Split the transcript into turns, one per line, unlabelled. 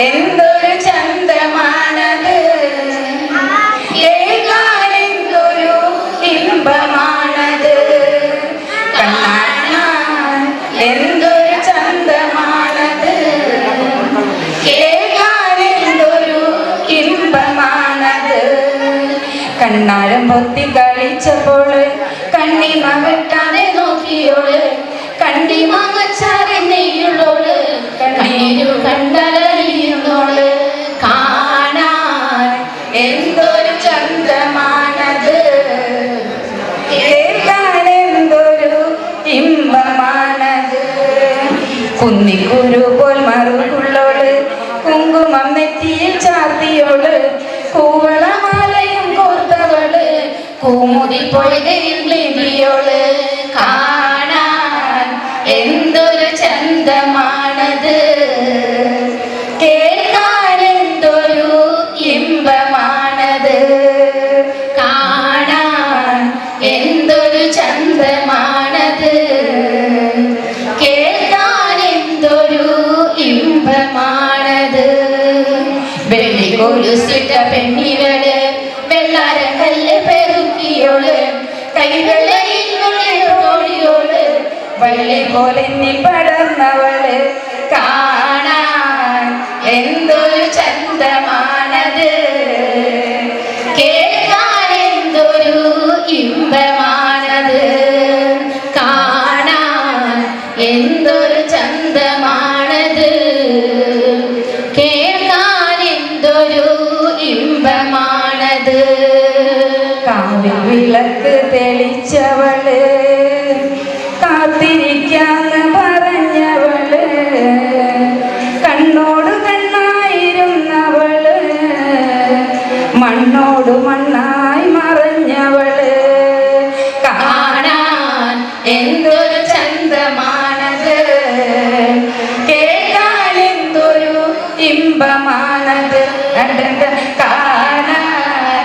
എന്തൊരു ചന്തമാണത്, കേൾക്കാൻ എന്തൊരു ഇമ്പമാണത്. കാണാൻ എന്തൊരു ചന്തമാണത്, കേൾക്കാൻ എന്തൊരു ഇമ്പമാണത്. കണ്ണാരം പൊത്തി കളിച്ചപ്പോൾ കണ്ണിമ വെട്ടാതെ നോക്കിയോള്, കണ്ണിമ വച്ചാരെ നെയ്യുള്ളോള്, കണ്ണീരു കണ്ടലറിയുന്നോള്. കാണാൻ എന്തൊരു ചന്തമാണത്, കേൾക്കാൻ എന്തൊരു ഇമ്പമാണത്. കുന്നിക്കുരു പോൽ മറുകുള്ളോള്, കുങ്കുമം നെറ്റിയിൽ ചാർത്തിയോള്, കൂവളമാലയും കോർത്തവള്, കൂമുതി പൊയ്കയിൽ ലിപിയോള്. കാണാൻ എന്തൊരു ചന്തമാണത്, കേൾക്കാൻ എന്തൊരു ഇമ്പമാണത്. കാണാൻ എന്തൊരു ചന്തമാണത്, കേൾക്കാൻ എന്തൊരു ഇമ്പമാണത്. വെള്ളിക്കൊലുസിട്ട പെണ്ണിവള്, വെള്ളാരക്കല്ല് പെറുക്കിയോള്, കൈവെള്ളയോള്, വള്ളി പോലെ പടർന്നവള്. കാണാൻ എന്തൊരു ചന്തമാണത്, കേൾക്കാൻ എന്തൊരു ഇമ്പമാണത്. കാണാൻ എന്തൊരു ചന്തമാണത്, കേൾക്കാൻ എന്തൊരു ഇമ്പമാണത്. കാവിൽ വിളക്ക് തെളിച്ചവള്, കാത്തിരിക്കാന്ന് പറഞ്ഞവള്, കണ്ണോട് കണ്ണായിരുന്നവള്, മണ്ണോട് മണ്ണായി മറഞ്ഞവള്. കാണാൻ എന്തൊരു ചന്തമാണത്, കേൾക്കാൻ എന്തൊരു ഇമ്പമാണത്. കാണാൻ